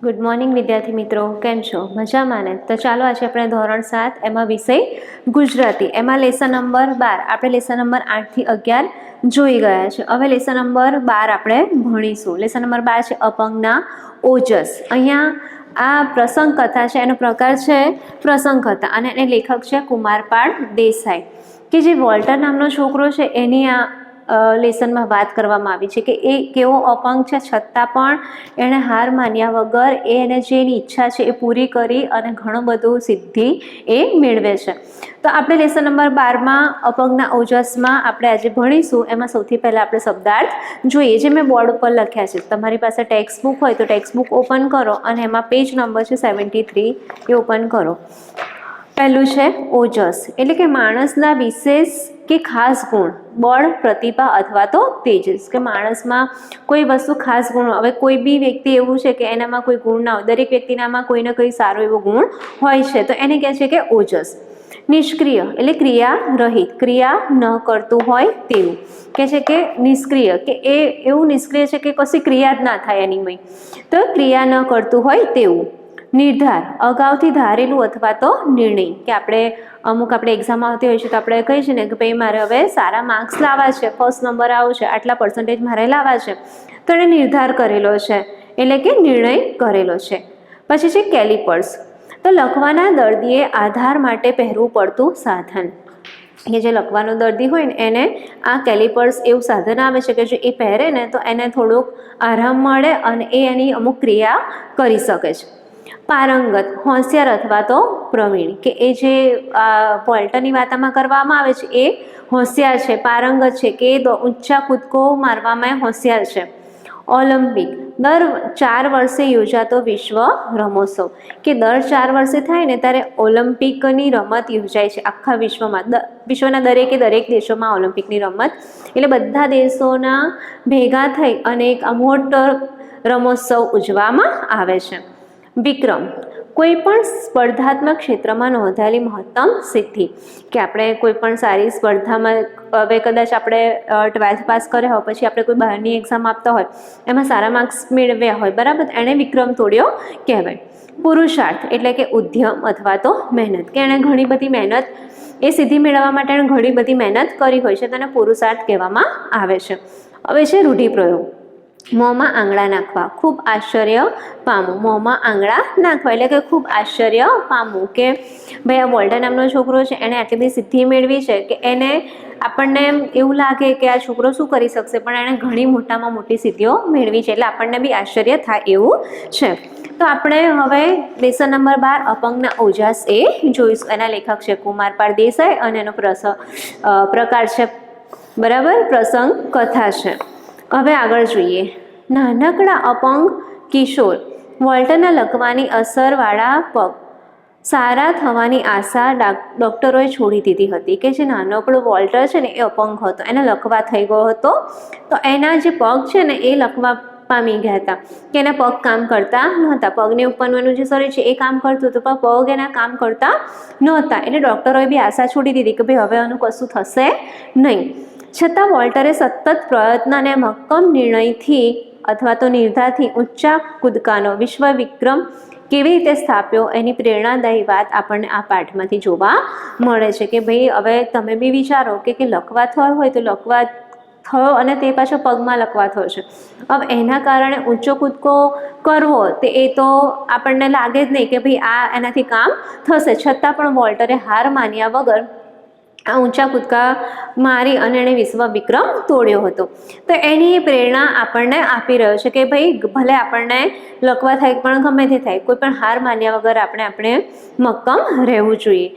Good morning વિદ્યાર્થી મિત્રો, કેમ છો? મજામાં ને? તો ચાલો આજે આપણે ધોરણ 7 એમાં વિષય ગુજરાતી એમાં લેસન નંબર 12 આપણે લેસન નંબર 8 થી 11 જોઈ ગયા છે. હવે લેસન નંબર 12 આપણે ભણીશું. લેસન નંબર 12 છે અપંગના ઓજસ. અહીંયા આ પ્રસંગ કથા છે, એનો પ્રકાર છે પ્રસંગ કથા અને એને લેખક છે કુમારપાળ દેસાઈ, કે જે વોલ્ટર નામનો છોકરો છે એની આ લેસનમાં વાત કરવામાં આવી છે કે એ કેવો અપંગ છે છતાં પણ એણે હાર માન્યા વગર એને જેની ઈચ્છા છે એ પૂરી કરી અને ઘણું બધું સિદ્ધિ એ મેળવે છે. તો આપણે લેસન નંબર 12માં અપંગના ઓજસમાં આપણે આજે ભણીશું. એમાં સૌથી પહેલાં આપણે શબ્દાર્થ જોઈએ, જે મેં બોર્ડ ઉપર લખ્યા છે. તમારી પાસે ટેક્સ્ટ બુક હોય તો ટેક્સ્ટ બુક ઓપન કરો અને એમાં પેજ નંબર છે 73 એ ઓપન કરો. પહેલું છે ઓજસ, એટલે કે માણસના વિશેષ કે ખાસ ગુણ, બળ, પ્રતિભા અથવા તો તેજસ. કે માણસમાં કોઈ વસ્તુ ખાસ ગુણ, હવે કોઈ બી વ્યક્તિ એવું છે કે એનામાં કોઈ ગુણ ના હોય, દરેક વ્યક્તિનામાં કોઈ ને કોઈ સારો એવો ગુણ હોય છે, તો એને કહે છે કે ઓજસ. નિષ્ક્રિય એટલે ક્રિયા રહિત, ક્રિયા ન કરતું હોય તેવું. કહે છે કે નિષ્ક્રિય, કે એ એવું નિષ્ક્રિય છે કે કશી ક્રિયા જ ના થાય એનીમય, તો ક્રિયા ન કરતું હોય તેવું. નિર્ધાર, અગાઉથી ધારેલું અથવા તો નિર્ણય, કે આપણે એક્ઝામ આવતી હોય છે તો આપણે કહીએ છીએ ને કે ભાઈ મારે હવે સારા માર્ક્સ લાવવા છે, ફર્સ્ટ નંબર આવો છે, આટલા પર્સન્ટેજ મારે લાવવા છે, તો એને નિર્ધાર કરેલો છે, એટલે કે નિર્ણય કરેલો છે. પછી છે કેલિપર્સ, તો લખવાના દર્દીએ આધાર માટે પહેરવું પડતું સાધન, કે જે લખવાનો દર્દી હોય ને એને આ કેલિપર્સ એવું સાધન આવે છે કે જો એ પહેરે ને તો એને થોડોક આરામ મળે અને એ એની અમુક ક્રિયા કરી શકે છે. પારંગત, હોશિયાર અથવા તો પ્રવીણ, કે એ જે વોલ્ટરની વાત આમાં કરવામાં આવે છે એ હોશિયાર છે, પારંગત છે, કે ઊંચા કૂદકો મારવામાં હોશિયાર છે. ઓલિમ્પિક, દર 4 વર્ષે યોજાતો વિશ્વ રમોત્સવ, કે દર 4 વર્ષે થાય ને ત્યારે ઓલિમ્પિકની રમત યોજાય છે આખા વિશ્વમાં. વિશ્વના દરેક દેશોમાં ઓલિમ્પિકની રમત, એટલે બધા દેશોના ભેગા થઈ અને એક મોટો રમોત્સવ ઉજવવામાં આવે છે. વિક્રમ, કોઈ પણ સ્પર્ધાત્મક ક્ષેત્રમાં નોંધાયેલી મહત્તમ સિદ્ધિ, કે આપણે કોઈ પણ સારી સ્પર્ધામાં, હવે કદાચ આપણે 12th પાસ કર્યા હોય પછી આપણે કોઈ બહારની એક્ઝામ આપતા હોય એમાં સારા માર્ક્સ મેળવ્યા હોય, બરાબર, એણે વિક્રમ તોડ્યો કહેવાય. પુરુષાર્થ એટલે કે ઉદ્યમ અથવા તો મહેનત, કે એણે ઘણી બધી મહેનત, એ સિદ્ધિ મેળવવા માટે એણે ઘણી બધી મહેનત કરી હોય છે, તેને પુરુષાર્થ કહેવામાં આવે છે. હવે છે રૂઢિપ્રયોગ. મોંમાં આંગળા નાખવા, ખૂબ આશ્ચર્ય પામવું. મોંમાં આંગળા નાખવા એટલે કે ખૂબ આશ્ચર્ય પામવું, કે ભાઈ આ વોલ્ટર નામનો છોકરો છે એણે આટલી બધી સિદ્ધિ મેળવી છે કે એને આપણને એવું લાગે કે આ છોકરો શું કરી શકશે, પણ એણે ઘણી મોટામાં મોટી સિદ્ધિઓ મેળવી છે, એટલે આપણને બી આશ્ચર્ય થાય એવું છે. તો આપણે હવે લેસન નંબર 12 અપંગના ઓજસ એ જોઈશું. એના લેખક છે કુમારપાળ દેસાઈ અને એનો પ્રકાર છે, બરાબર, પ્રસંગ કથા છે. હવે આગળ જોઈએ. નાનકડા અપંગ કિશોર, વોલ્ટરના લખવાની અસરવાળા પગ, સારા થવાની આશા ડૉક્ટરોએ છોડી દીધી હતી. કે જે નાનકડો વોલ્ટર છે ને એ અપંગ હતો, એને લખવા થઈ ગયો હતો, તો એના જે પગ છે ને એ લખવા પામી ગયા હતા, કે એના પગ કામ કરતા નહોતા. પગને ઉપરનું એનું જે શરીર છે એ કામ કરતું હતું પણ પગ એના કામ કરતા નહોતા, એટલે ડૉક્ટરોએ બી આશા છોડી દીધી કે ભાઈ હવે આનું કશું થશે નહીં. છતાં વોલ્ટરે સતત પ્રયત્ન અને મક્કમ નિર્ણયથી અથવા તો નિર્ધારથી ઊંચા કૂદકાનો વિશ્વ વિક્રમ કેવી રીતે સ્થાપ્યો એની પ્રેરણાદાયી વાત આપણને આ પાઠમાંથી જોવા મળે છે. કે ભાઈ હવે તમે બી વિચારો કે લખવા થયો હોય તો લખવા થયો અને તે પાછો પગમાં લખવા થયો છે. હવે એના કારણે ઊંચો કૂદકો કરવો તે એ તો આપણને લાગે જ નહીં કે ભાઈ આ એનાથી કામ થશે, છતાં પણ વોલ્ટરે હાર માન્યા વગર આ ઊંચા કૂદકા મારી અને એણે વિશ્વ વિક્રમ તોડ્યો હતો. તો એની પ્રેરણા આપણને આપી રહ્યો છે કે ભાઈ ભલે આપણને લખવા થાય પણ ગમે તે થાય, કોઈ પણ હાર માન્યા વગર આપણે મક્કમ રહેવું જોઈએ.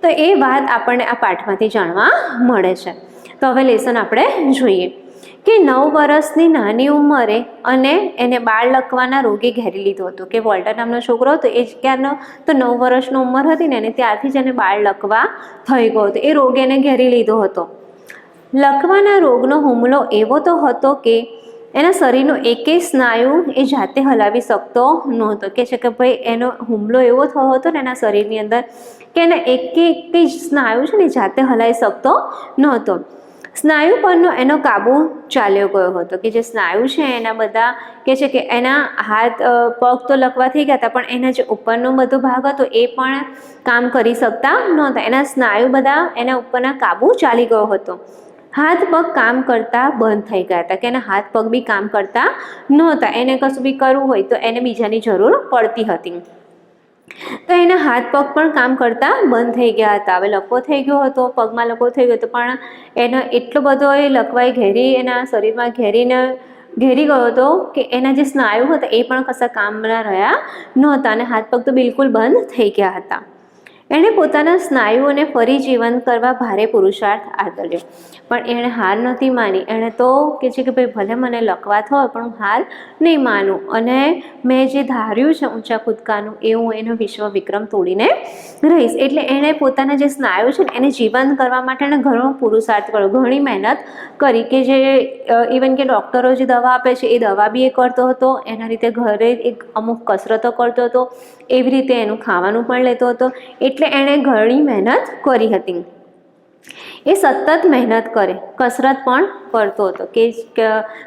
તો એ વાત આપણને આ પાઠમાંથી જાણવા મળે છે. તો હવે લેસન આપણે જોઈએ કે 9 વર્ષની નાની ઉંમરે અને એને બાળ લખવાના રોગે ઘેરી લીધો હતો. કે વોલ્ટર નામનો છોકરો હતો એ ક્યારનો, તો 9 વર્ષની ઉંમર હતી ને એને ત્યારથી જ એને બાળ લખવા થઈ ગયો હતો, એ રોગ એને ઘેરી લીધો હતો. લખવાના રોગનો હુમલો એવો તો હતો કે એના શરીરનો એકેય સ્નાયુ એ જાતે હલાવી શકતો નહોતો. કે છે કે ભાઈ એનો હુમલો એવો થયો હતો ને એના શરીરની અંદર કે એના એકેય સ્નાયુ છે ને જાતે હલાવી શકતો નહોતો. સ્નાયુ પરનો એનો કાબુ ચાલ્યો ગયો હતો, કે જે સ્નાયુ છે એના બધા કે છે કે એના હાથ પગ તો લકવા થઈ ગયા હતા, પણ એના જે ઉપરનો બધો ભાગ હતો એ પણ કામ કરી શકતા નહોતા. એના સ્નાયુ બધા એના ઉપરના કાબુ ચાલી ગયો હતો. હાથ પગ કામ કરતા બંધ થઈ ગયા હતા, કે એના હાથ પગ બી કામ કરતા નહોતા. એને કશું બી કરવું હોય તો એને બીજાની જરૂર પડતી હતી, તો એના હાથ પગ પણ કામ કરતા બંધ થઈ ગયા હતા. હવે લકવો થઈ ગયો હતો, પગમાં લકવો થઈ ગયો હતો, પણ એનો એટલો બધો એ લકવાઈ ઘેરી એના શરીરમાં ઘેરી ગયો હતો કે એના જે સ્નાયુ હતા એ પણ કશા કામના રહ્યા નહોતા અને હાથ પગ તો બિલકુલ બંધ થઈ ગયા હતા. એણે પોતાના સ્નાયુઓને ફરી જીવંત કરવા ભારે પુરુષાર્થ આદર્યો, પણ એણે હાર નહોતી માની. એણે તો કે છે કે ભાઈ ભલે મને લકવા થાય પણ હું હાર નહીં માનું, અને મેં જે ધાર્યું છે ઊંચા કૂદકાનું એ હું એનો વિશ્વ વિક્રમ તોડીને રહીશ. એટલે એણે પોતાના જે સ્નાયુ છે ને એને જીવંત કરવા માટે એણે ઘણો પુરુષાર્થ કર્યો, ઘણી મહેનત કરી, કે જે ઇવન કે ડૉક્ટરો જે દવા આપે છે એ દવા બી એ કરતો હતો, એના રીતે ઘરે એક અમુક કસરતો કરતો હતો, એવી રીતે એનું ખાવાનું પણ લેતો હતો. એટલે એણે ઘણી મહેનત કરી હતી. એ સતત મહેનત કરે, કસરત પણ કરતો હતો, કે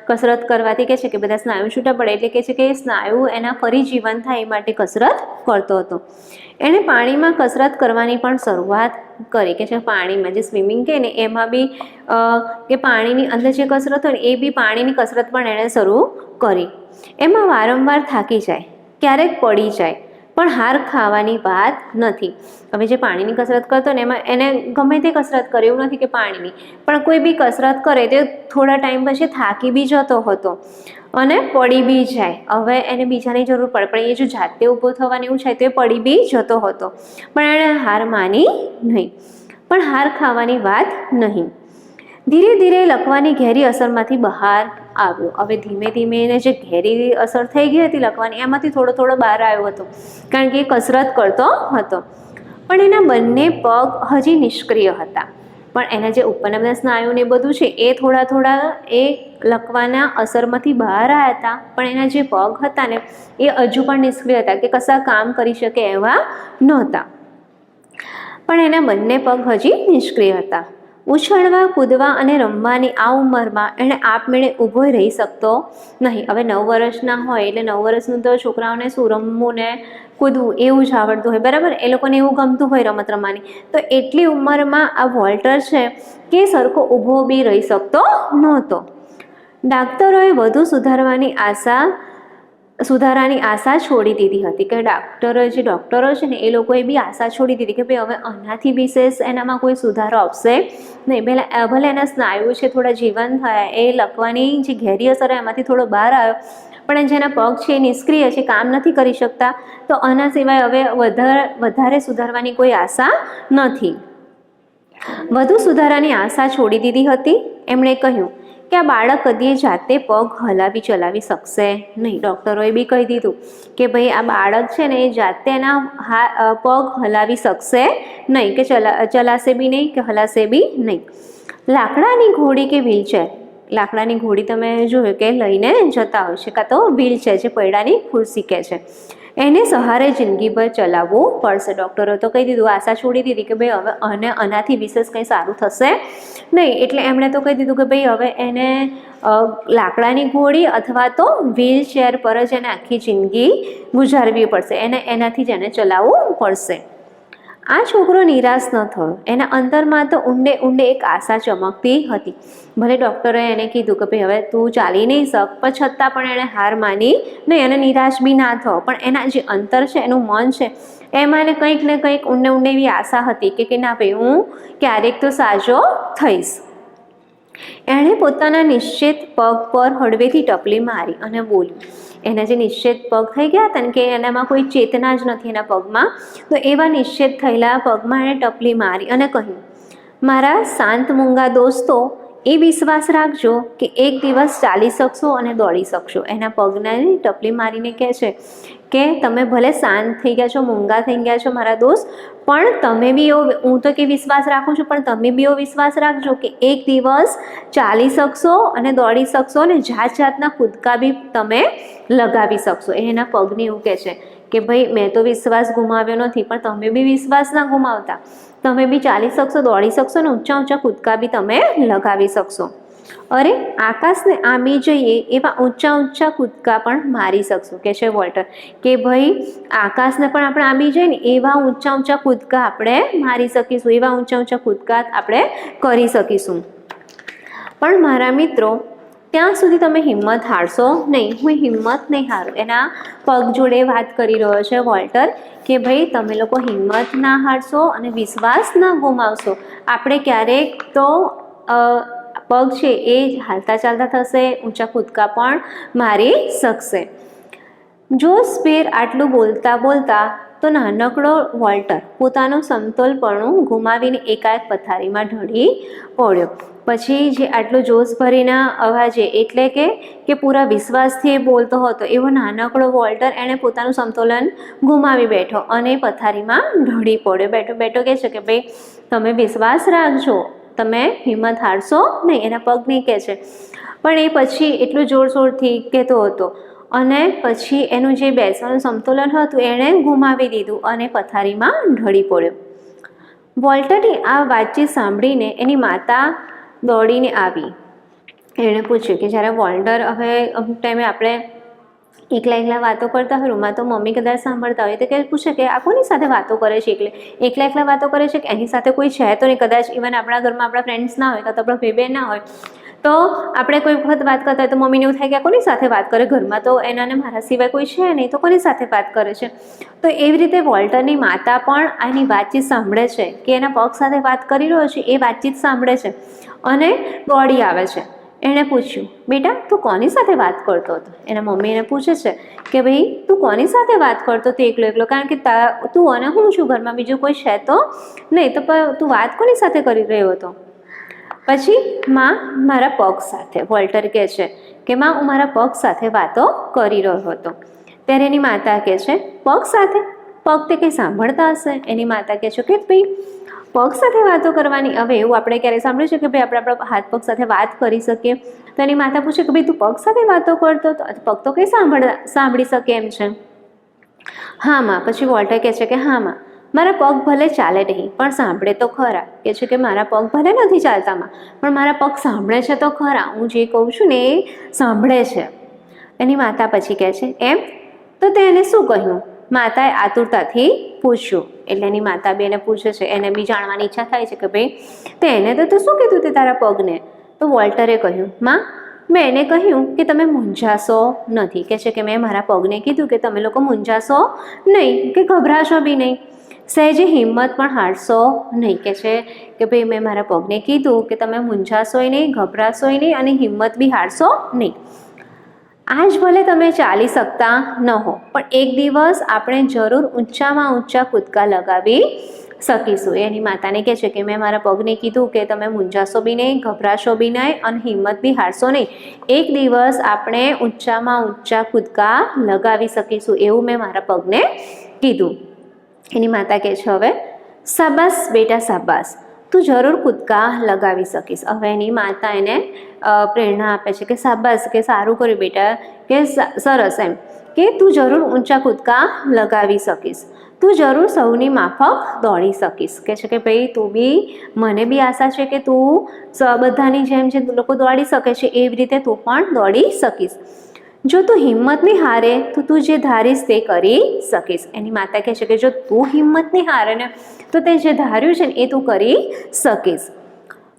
કસરત કરવાથી કે છે કે બધા સ્નાયુ છૂટા પડે, એટલે કે છે કે સ્નાયુ એના ફરી જીવન થાય એ માટે કસરત કરતો હતો. એણે પાણીમાં કસરત કરવાની પણ શરૂઆત કરી, કે છે પાણીમાં જે સ્વિમિંગ કહે ને એમાં બી કે પાણીની અંદર જે કસરત હોય ને એ બી પાણીની કસરત પણ એણે શરૂ કરી. એમાં વારંવાર થાકી જાય, ક્યારેક પડી જાય, પણ હાર ખાવાની વાત નથી. હવે જે પાણીની કસરત કરતો ને એમાં એને ગમે તે કસરત કરે, એવું નથી કે પાણીની, પણ કોઈ બી કસરત કરે તે થોડા ટાઈમ પછી થાકી બી જતો હતો અને પડી બી જાય. હવે એને બીજાની જરૂર પડે, પણ એ જો જાતે ઊભો થવાનું એવું થાય તો એ પડી બી જતો હતો, પણ એણે હાર માની નહીં. પણ હાર ખાવાની વાત નહીં. ધીરે ધીરે લકવાની ઘેરી અસરમાંથી બહાર આવ્યો. હવે ધીમે ધીમે એને જે ઘેરી અસર થઈ ગઈ હતી લકવાની એમાંથી થોડો થોડો બહાર આવ્યો હતો, કારણ કે એ કસરત કરતો હતો. પણ એના બંને પગ હજી નિષ્ક્રિય હતા, પણ એના જે ઉપરના બધા સ્નાયુ ને બધું છે એ થોડા થોડા એ લકવાના અસરમાંથી બહાર આવ્યા હતા, પણ એના જે પગ હતા ને એ હજુ પણ નિષ્ક્રિય હતા, કે કશા કામ કરી શકે એવા નહોતા. પણ એના બંને પગ હજી નિષ્ક્રિય હતા. ઉછળવા, કૂદવા અને રમવાની આ ઉંમરમાં એણે આપમેળે ઊભો રહી શકતો નહીં. હવે 9 વર્ષના હોય એટલે 9 વર્ષનું તો છોકરાઓને શું રમવું ને કૂદવું એવું જ આવડતું હોય, બરાબર, એ લોકોને એવું ગમતું હોય રમત રમવાની. તો એટલી ઉંમરમાં આ વોલ્ટર છે કે સરખો ઊભો બી રહી શકતો નહોતો. ડાક્ટરોએ વધુ સુધારાની આશા છોડી દીધી હતી, કે જે ડૉક્ટરો છે ને એ લોકોએ બી આશા છોડી દીધી કે ભાઈ હવે આનાથી વિશેષ એનામાં કોઈ સુધારો આવશે નહીં. ભલે એના સ્નાયુ છે થોડા જીવંત થયા, એ લકવાની જે ઘેરી અસર એમાંથી થોડો બહાર આવ્યો, પણ જેના પગ છે એ નિષ્ક્રિય છે, કામ નથી કરી શકતા, તો આના સિવાય હવે વધારે સુધારવાની કોઈ આશા નથી. વધુ સુધારાની આશા છોડી દીધી હતી. એમણે કહ્યું કે આ બાળક કદી જાતે પગ હલાવી ચલાવી શકશે નહીં. ડૉક્ટરોએ બી કહી દીધું કે ભાઈ આ બાળક છે ને એ જાતે એના પગ હલાવી શકશે નહીં, કે ચલાશે બી નહીં કે હલાશે બી નહીં. લાકડાની ઘોડી કે વ્હીલચેર, લાકડાની ઘોડી તમે જોયું કે લઈને જતા હોય છે, કાં તો વ્હીલચેર જે પૈડાની ખુરશી કહે છે, એને સહારે જિંદગીભર ચલાવવું પડશે. ડૉક્ટરો તો કહી દીધું, આશા છોડી દીધી કે ભાઈ હવે આનાથી વિશેષ કંઈ સારું થશે નહીં. એટલે એમણે તો કહી દીધું કે ભાઈ હવે એને લાકડાની ઘોડી અથવા તો વ્હીલચેર પર જ એને આખી જિંદગી ગુજારવી પડશે, એનાથી જ એને ચલાવવું પડશે. આ છોકરો નિરાશ ન થયો. એના અંતરમાં તો ઊંડે ઊંડે એક આશા ચમકતી હતી. ભલે ડૉક્ટરે એને કીધું કે ભાઈ હવે તું ચાલી નહીં શક, પણ છતાં પણ એણે હાર માની નહીં અને નિરાશ બી ના થયો. પણ એના જે અંતર છે, એનું મન છે, એમાં એને કંઈક ને કંઈક ઊંડે ઊંડે એવી આશા હતી કે ના ભાઈ હું ક્યારેક તો સાજો થઈશ. એણે પોતાના નિશ્ચિત પગ પર હળવેથી ટપલી મારી અને બોલ્યું. એના જે નિશ્ચિત પગ થઈ ગયા હતા ને કે એનામાં કોઈ ચેતના જ નથી એના પગમાં, તો એવા નિશ્ચિત થયેલા પગમાં એણે ટપલી મારી અને કહ્યું, મારા શાંત મૂંગા દોસ્તો, એ વિશ્વાસ રાખજો કે એક દિવસ ચાલી શકશો અને દોડી શકશો. એના પગને ટપલી મારીને કહે છે કે તમે ભલે શાંત થઈ ગયા છો, મૂંગા થઈ ગયા છો મારા દોસ્ત, પણ તમે બી એવો, હું તો કે વિશ્વાસ રાખું છું, પણ તમે બી એવો વિશ્વાસ રાખજો કે એક દિવસ ચાલી શકશો અને દોડી શકશો અને જાત જાતના કૂદકા બી તમે લગાવી શકશો. એના પગને એવું કહે છે કે ભાઈ મેં તો વિશ્વાસ ગુમાવ્યો નથી, પણ તમે બી વિશ્વાસ ના ગુમાવતા, તમે બી ચાલી શકશો, દોડી શકશો ને ઊંચા ઊંચા કૂદકા બી તમે લગાવી શકશો. અરે આકાશને આંબી જઈએ એવા ઊંચા ઊંચા કૂદકા પણ મારી શકશું, કે છે વોલ્ટર કે ભાઈ આકાશને પણ આપણે આંબી જઈએ ને એવા ઊંચા ઊંચા કૂદકા આપણે મારી શકીશું, એવા ઊંચા ઊંચા કૂદકા આપણે કરી શકીશું. પણ મારા મિત્રો ત્યાં સુધી તમે હિંમત હારશો નહીં. હું હિંમત નહીં હારું, એના પગ જોડે વાત કરી રહ્યો છે વોલ્ટર કે ભાઈ તમે લોકો હિંમત ના હારશો અને વિશ્વાસ ના ગુમાવશો. આપણે ક્યારેક તો પગ છે એ હાલતા ચાલતા થશે, ઊંચા કૂદકા પણ મારી શકશે. જોશભેર આટલું બોલતા બોલતા તો નાનકડો વોલ્ટર પોતાનું સમતોલપણું ગુમાવીને એકાએક પથારીમાં ઢળી પડ્યો. પછી જે આટલો જોશ ભરીના અવાજે એટલે કે પૂરા વિશ્વાસથી બોલતો હતો એવો નાનકડો વોલ્ટર એણે પોતાનું સંતુલન ગુમાવી બેઠો અને પથારીમાં ઢળી પડ્યો. બેઠો બેઠો કહે છે કે ભાઈ તમે વિશ્વાસ રાખજો, તમે હિંમત હારશો નહીં, એના પગ નહીં કહે છે. પણ એ પછી એટલું જોરશોરથી કહેતો હતો અને પછી એનું જે બેસવાનું સંતુલન હતું એણે ગુમાવી દીધું અને પથારીમાં ઢળી પડ્યો. વોલ્ટરની આ વાતચીત સાંભળીને એની માતા દોડીને આવી. એણે પૂછ્યું કે જ્યારે વોલ્ટર હવે અમુક ટાઈમે આપણે એકલા વાતો કરતા હોય રૂમમાં, તો મમ્મી કદાચ સાંભળતા હોય તો કે પૂછે કે આ કોની સાથે વાતો કરે છે, એકલા વાતો કરે છે કે એની સાથે કોઈ છે તો નહીં. કદાચ ઇવન આપણા ઘરમાં આપણા ફ્રેન્ડ્સ ના હોય કાં તો આપણા ભાઈ બહેન ના હોય તો આપણે કોઈ વખત વાત કરતા હોય તો મમ્મીને એવું થાય કે આ કોની સાથે વાત કરે, ઘરમાં તો એનાને મારા સિવાય કોઈ છે નહીં તો કોની સાથે વાત કરે છે. તો એવી રીતે વોલ્ટરની માતા પણ આની વાતચીત સાંભળે છે કે એના પગ સાથે વાત કરી રહ્યો છે, એ વાતચીત સાંભળે છે અને દોડી આવે છે. એણે પૂછ્યું બેટા તું કોની સાથે વાત કરતો હતો? એના મમ્મી એને પૂછે છે કે ભાઈ તું કોની સાથે વાત કરતો હતો એકલો, કારણ કે તું અને હું છું, ઘરમાં બીજું કોઈ છે તો નહીં, તો તું વાત કોની સાથે કરી રહ્યો હતો? પછી માં મારા પગ સાથે, વોલ્ટર કહે છે કે માં હું મારા પગ સાથે વાતો કરી રહ્યો હતો. ત્યારે એની માતા કહે છે પગ સાથે? પગ તે કંઈ સાંભળતા હશે? એની માતા કહે છે કે ભાઈ પગ સાથે વાતો કરવાની, હવે એવું આપણે ક્યારે સાંભળ્યું છે કે ભાઈ આપણે આપણા હાથ પગ સાથે વાત કરી શકીએ? તો એની માતા પૂછે કે ભાઈ તું પગ સાથે વાતો કરતો તો પગ તો કંઈ સાંભળી શકે એમ છે? હા માં. પછી વોલ્ટર કહે છે કે હા માં, મારા પગ ભલે ચાલે નહીં પણ સાંભળે તો ખરા. કહે છે કે મારા પગ ભલે નથી ચાલતામાં પણ મારા પગ સાંભળે છે તો ખરા, હું જે કહું છું ને એ સાંભળે છે. એની માતા પછી કહે છે એમ? તો તેને શું કહ્યું? માતાએ આતુરતાથી પૂછ્યું. એટલે એની માતા બી એને પૂછે છે, એને બી જાણવાની ઈચ્છા થાય છે કે ભાઈ તે એને તો શું કીધું તે તારા પગને? તો વોલ્ટરે કહ્યું માં મેં એને કહ્યું કે તમે મૂંઝાશો નથી. કહે છે કે મેં મારા પગને કીધું કે તમે લોકો મૂંઝાશો નહીં કે ગભરાશો બી નહીં, સહેજે હિંમત પણ હારશો નહીં. કહે છે કે ભાઈ મેં મારા પગને કીધું કે તમે મૂંઝાશોય નહીં, ગભરાશોય નહીં અને હિંમત બી હારશો નહીં. આજ ભલે તમે ચાલી શકતા ન હો પણ એક દિવસ આપણે જરૂર ઊંચામાં ઊંચા કૂદકા લગાવી શકીશું. એની માતાને કહે છે કે મેં મારા પગને કીધું કે તમે મૂંઝાશો બી નહીં, ગભરાશો બી નહીં અને હિંમત બી હારશો નહીં. એક દિવસ આપણે ઊંચામાં ઊંચા કૂદકા લગાવી શકીશું, એવું મેં મારા પગને કીધું. એની માતા કહે છે હવે શાબાશ બેટા શાબાશ, તું જરૂર કૂદકા લગાવી શકીશ. હવે એની માતા એને પ્રેરણા આપે છે કે શાબાશ, કે સારું કર્યું બેટા, કે સરસ, એમ કે તું જરૂર ઊંચા કૂદકા લગાવી શકીશ, તું જરૂર સૌની માફક દોડી શકીશ. કહે છે કે ભાઈ તું બી, મને બી આશા છે કે તું બધાની જેમ જે લોકો દોડી શકે છે એવી રીતે તું પણ દોડી શકીશ. જો તું હિંમત નહીં હારે તો તું જે ધારીશ તે કરી શકીશ. એની માતા કહે છે કે જો તું હિંમત નહીં હારે ને તો તે જે ધાર્યું છે ને એ તું કરી શકીશ.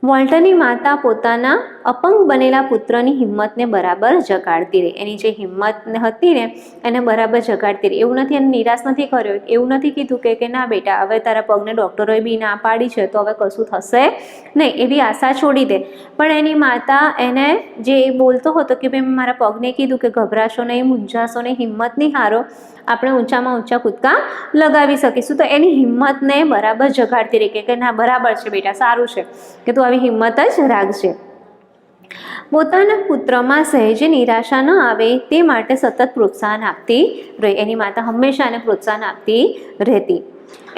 વોલ્ટરની માતા પોતાના અપંગ બનેલા પુત્રની હિંમતને બરાબર જગાડતી રહી. એની જે હિંમત હતી ને એને બરાબર જગાડતી રહી. એવું નથી, એને નિરાશ નથી કર્યો, એવું નથી કીધું કે ના બેટા હવે તારા પગને ડૉક્ટરોએ બી ના પાડી છે તો હવે કશું થશે નહીં, એવી આશા છોડી દે. પણ એની માતા એને જે બોલતો હતો કે ભાઈ મેં મારા પગને કીધું કે ગભરાશો નહીં, મૂંઝાશો નહીં, હિંમત નહીં હારો, આપણે ઊંચામાં ઊંચા કૂદકા લગાવી શકીશું, તો એની હિંમતને બરાબર જગાડતી રહી કે ના બરાબર છે બેટા, સારું છે કે તું આવી હિંમત જ રાખજે. પોતાના પુત્રમાં સહેજે નિરાશા ન આવે તે માટે સતત પ્રોત્સાહન આપતી રહી. એની માતા હંમેશા એને પ્રોત્સાહન આપતી રહેતી.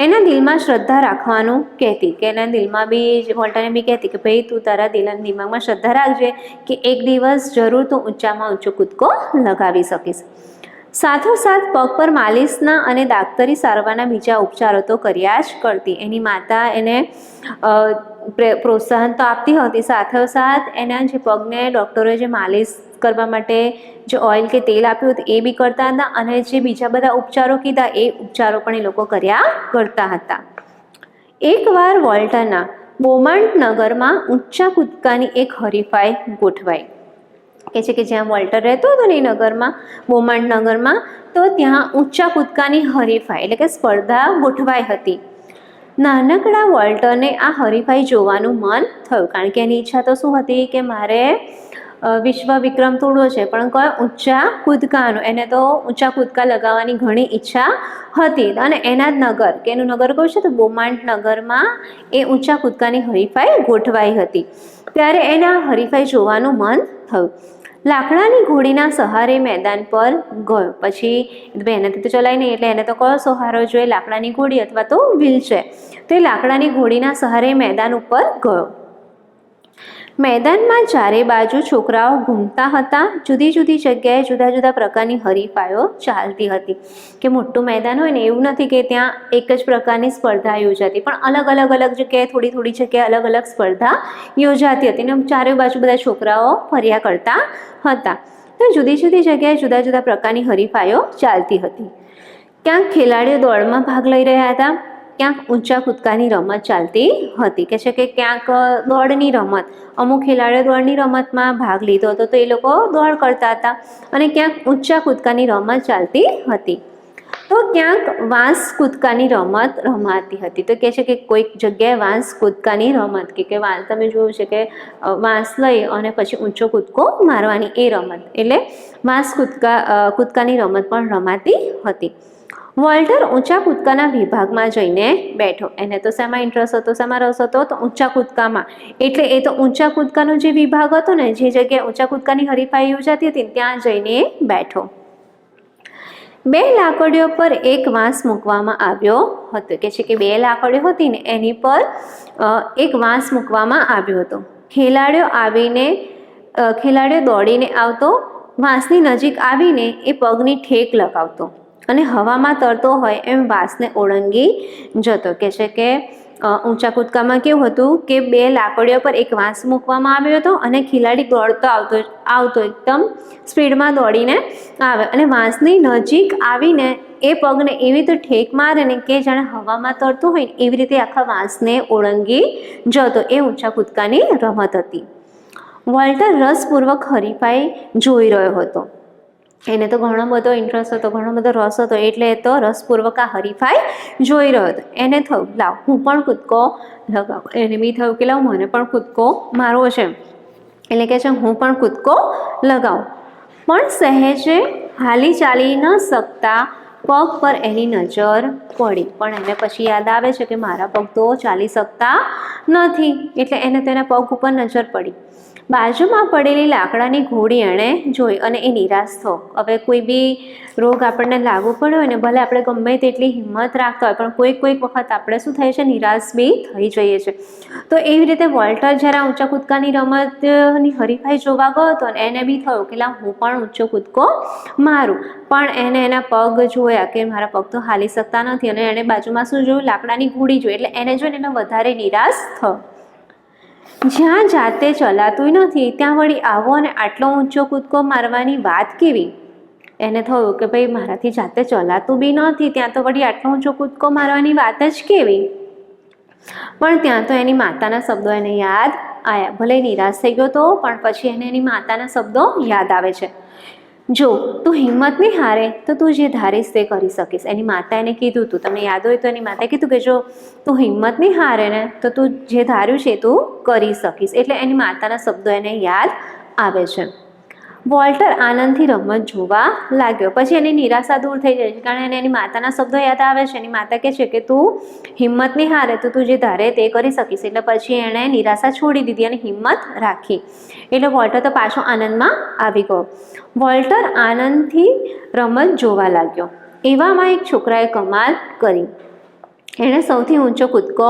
એના દિલમાં શ્રદ્ધા રાખવાનું કહેતી, કે એના દિલમાં બી વોલ્ટરને બી કહેતી કે ભાઈ તું તારા દિમાગમાં શ્રદ્ધા રાખજે કે એક દિવસ જરૂર તું ઊંચામાં ઊંચો કૂદકો લગાવી શકીશ. સાથોસાથ પગ પર માલિશના અને દાક્તરી સારવારના બીજા ઉપચારો તો કર્યા જ કરતી. એની માતા એને પ્રોત્સાહન તો આપતી હતી, સાથોસાથ એના જે પગને ડૉક્ટરોએ જે માલિશ કરવા માટે જે ઓઇલ કે તેલ આપ્યું હતું એ બી કરતા હતા, અને જે બીજા બધા ઉપચારો કીધા એ ઉપચારો પણ એ લોકો કર્યા કરતા હતા. એકવાર વોલ્ટરના બોમાન્ટ નગરમાં ઊંચા કૂદકાની એક હરીફાઈ ગોઠવાઈ. કે છે કે જ્યાં વોલ્ટર રહેતો હતો ને એ નગરમાં, બોમાન્ટ નગરમાં, તો ત્યાં ઊંચા કૂદકાની હરીફાઈ એટલે કે સ્પર્ધા ગોઠવાઈ હતી. નાનકડા વોલ્ટરને આ હરીફાઈ જોવાનું મન થયું, કારણ કે એની ઈચ્છા તો શું હતી કે મારે વિશ્વ વિક્રમ તોડવો છે, પણ કયો ઊંચા કૂદકાનો. એને તો ઊંચા કૂદકા લગાવવાની ઘણી ઈચ્છા હતી, અને એના જ નગર કે એનું નગર કયું છે તો બોમાન્ટ નગરમાં એ ઊંચા કૂદકાની હરીફાઈ ગોઠવાઈ હતી. ત્યારે એને આ હરીફાઈ જોવાનું મન થયું. લાકડાની ઘોડીના સહારે મેદાન પર ગયો. પછી એનાથી તો ચલાય નહીં, એટલે એને તો કયો સહારો જોઈએ? લાકડાની ઘોડી અથવા તો વ્હીલચેર. તો એ લાકડાની ઘોડીના સહારે મેદાન ઉપર ગયો. મેદાનમાં ચારે બાજુ છોકરાઓ ઘૂમતા હતા. જુદી જુદી જગ્યાએ જુદા જુદા પ્રકારની હરીફાઈઓ ચાલતી હતી. કે મોટું મેદાન હોય ને, એવું નથી કે ત્યાં એક જ પ્રકારની સ્પર્ધા યોજાતી, પણ અલગ જગ્યાએ થોડી થોડી જગ્યાએ અલગ અલગ સ્પર્ધા યોજાતી હતી, ને ચારે બાજુ બધા છોકરાઓ ફર્યા કરતા હતા. તો જુદી જુદી જગ્યાએ જુદા જુદા પ્રકારની હરીફાઈઓ ચાલતી હતી. ક્યાંક ખેલાડીઓ દોડમાં ભાગ લઈ રહ્યા હતા, ક્યાંક ઊંચા કૂદકાની રમત ચાલતી હતી. કે છે કે ક્યાંક દોડની રમત, અમુક ખેલાડીઓ દોડની રમતમાં ભાગ લીધો હતો તો એ લોકો દોડ કરતા હતા, અને ક્યાંક ઊંચા કૂદકાની રમત ચાલતી હતી. તો ક્યાંક વાંસ કૂદકાની રમત રમાતી હતી. તો કહે છે કે કોઈક જગ્યાએ વાંસ કૂદકાની રમત, કે વાંસ તમે જોયું છે કે વાંસ લઈ અને પછી ઊંચો કૂદકો મારવાની એ રમત, એટલે વાંસ કૂદકાની રમત પણ રમાતી હતી. વોલ્ટર ઊંચા કૂદકાના વિભાગમાં જઈને બેઠો. એને તો શેમાં ઇન્ટરેસ્ટ હતો, શેમાં રસ હતો? તો ઊંચા કૂદકામાં. એટલે એ તો ઊંચા કૂદકાનો જે વિભાગ હતો ને, જે જગ્યાએ ઊંચા કૂદકાની હરીફાઈ યોજાતી હતી ત્યાં જઈને બેઠો. 2 લાકડીઓ પર એક વાંસ મૂકવામાં આવ્યો હતો. કે છે કે 2 લાકડીઓ હતી ને એની પર એક વાંસ મૂકવામાં આવ્યો હતો. ખેલાડીઓ દોડીને આવતો, વાંસની નજીક આવીને એ પગની ઠેક લગાવતો અને હવામાં તરતો હોય એમ વાંસને ઓળંગી જતો. કે છે કે ઊંચા કૂદકામાં કેવું હતું કે 2 લાકડીઓ પર એક વાંસ મૂકવામાં આવ્યો હતો, અને ખેલાડી દોડતો આવતો એકદમ સ્પીડમાં દોડીને આવે, અને વાંસની નજીક આવીને એ પગને એવી રીતે ઠેક મારે ને કે જાણે હવામાં તરતું હોય એવી રીતે આખા વાંસને ઓળંગી જતો. એ ઊંચા કૂદકાની રમત હતી. વોલ્ટર રસપૂર્વક હરીફાઈ જોઈ રહ્યો હતો. એને તો ઘણો બધો ઇન્ટરેસ્ટ હતો, ઘણો બધો રસ હતો, એટલે એ તો રસપૂર્વક આ હરીફાઈ જોઈ રહ્યો હતો. એને થયું લાવ હું પણ કૂદકો લગાવ. એને બી થયું કે લાવ મને પણ કૂદકો મારવો છે, એટલે કે છે હું પણ કૂદકો લગાવું. પણ સહેજે હાલી ચાલી ન શકતા પગ પર એની નજર પડી. પણ એને પછી યાદ આવે છે કે મારા પગ તો ચાલી શકતા નથી, એટલે એને તેના પગ ઉપર નજર પડી. બાજુમાં પડેલી લાકડાની ઘોડી એણે જોઈ અને એ નિરાશ થયો. હવે કોઈ બી રોગ આપણને લાગુ પડ્યો હોય ને, ભલે આપણે ગમે તેટલી હિંમત રાખતા હોય, પણ કોઈક વખત આપણે શું થાય છે, નિરાશ બી થઈ જઈએ છીએ. તો એવી રીતે વોલ્ટર જ્યારે ઊંચા કૂદકાની રમતની હરીફાઈ જોવા ગયો હતો ને, એને બી થયું કે લા હું પણ ઊંચો કૂદકો મારું. પણ એને એના પગ જોયા કે મારા પગ તો હાલી શકતા નથી, અને એણે બાજુમાં શું જોયું? લાકડાની ઘોડી જોઈ. એટલે એને જોઈને એને વધારે નિરાશ થયો. જ્યાં જાતે ચલાતું નથી ત્યાં વળી આવો અને આટલો ઊંચો કૂદકો મારવાની વાત કેવી? એને થયું કે ભાઈ મારાથી જાતે ચલાતું બી નથી, ત્યાં તો વળી આટલો ઊંચો કૂદકો મારવાની વાત જ કેવી? પણ ત્યાં તો એની માતાના શબ્દો એને યાદ આવ્યા. ભલે નિરાશ થઈ ગયો તો, પણ પછી એને એની માતાના શબ્દો યાદ આવે છે. જો તું હિંમત નહીં હારે તો તું જે ધારીશ તે કરી શકીશ. એની માતા એને કીધું હતું, તમને યાદ હોય તો એની માતાએ કીધું કે જો તું હિંમત નહીં હારે ને તો તું જે ધાર્યું છે તું કરી શકીશ. એટલે એની માતાના શબ્દો એને યાદ આવે છે. વોલ્ટર આનંદથી રમત જોવા લાગ્યો. પછી એની નિરાશા દૂર થઈ જાય છે, કારણ એને એની માતાના શબ્દો યાદ આવે છે. એની માતા કહે છે કે તું હિંમત નહીં હારે તો તું જે ધારે તે કરી શકીશ. એટલે પછી એણે નિરાશા છોડી દીધી અને હિંમત રાખી. એટલે વોલ્ટર તો પાછો આનંદમાં આવી ગયો. વોલ્ટર આનંદથી રમત જોવા લાગ્યો. એવામાં એક છોકરાએ કમાલ કરી. એણે સૌથી ઊંચો કૂદકો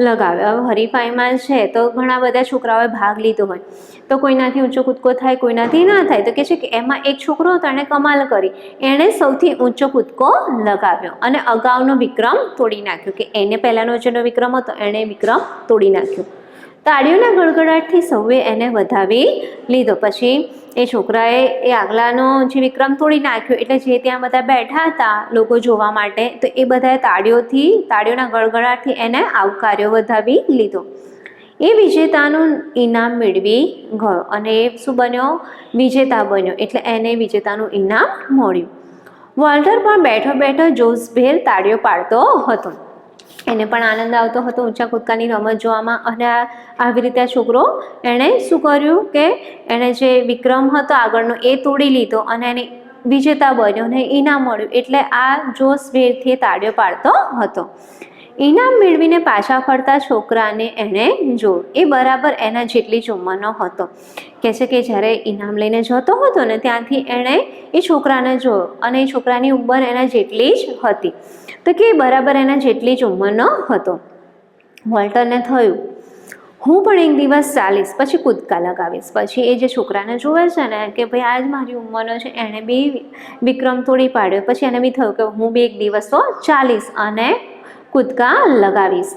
લગાવ્યો. હવે હરીફાઈમાં છે તો ઘણા બધા છોકરાઓએ ભાગ લીધો હોય તો કોઈનાથી ઊંચો કૂદકો થાય, કોઈનાથી ના થાય. તો કે છે કે એમાં એક છોકરો હતો, એણે કમાલ કરી, એણે સૌથી ઊંચો કૂદકો લગાવ્યો અને અગાઉનો વિક્રમ તોડી નાખ્યો. કે એને પહેલાનો જેનો વિક્રમ હતો એણે વિક્રમ તોડી નાખ્યો. તાળીઓના ગડગડાટથી સૌએ એને વધાવી લીધો. પછી એ છોકરાએ એ આગલાનો જે વિક્રમ તોડી નાખ્યો એટલે જે ત્યાં બધા બેઠા હતા લોકો જોવા માટે, તો એ બધાએ તાળીઓના ગડગડાટથી એને આવકાર્યો, વધાવી લીધો. એ વિજેતાનું ઇનામ મેળવી ગયો અને એ શું બન્યો? વિજેતા બન્યો. એટલે એને વિજેતાનું ઇનામ મળ્યું. વોલ્ટર પણ બેઠો બેઠો જોશભેર તાળીઓ પાડતો હતો. એને પણ આનંદ આવતો હતો ઊંચા કૂદકાની રમત જોવામાં. અને આવી રીતે આ છોકરો એણે શું કર્યું કે એણે જે વિક્રમ હતો આગળનો એ તોડી લીધો અને એને વિજેતા બન્યો અને ઇનામ મળ્યું. એટલે આ જોશભેરથી તાળીઓ પાડતો હતો. ઇનામ મેળવીને પાછા ફરતા છોકરાને એણે જોયું. એ બરાબર એના જેટલી જ ઉંમરનો હતો. કહે છે કે જ્યારે ઇનામ લઈને જતો હતો ને ત્યાંથી એણે એ છોકરાને જોયો અને એ છોકરાની ઉંમર એના જેટલી જ હતી. તો કે બરાબર એના જેટલી જ ઉંમરનો હતો. વોલ્ટરને થયું હું પણ એક દિવસ ચાલીશ, પછી કૂદકા લગાવીશ. પછી એ જે છોકરાને જોવે છે ને કે ભાઈ આ જ મારી ઉંમરનો છે, એણે બી વિક્રમ તોડી પાડ્યો. પછી એને બી થયું કે હું બી એક દિવસ તો ચાલીશ અને કૂદકા લગાવીશ.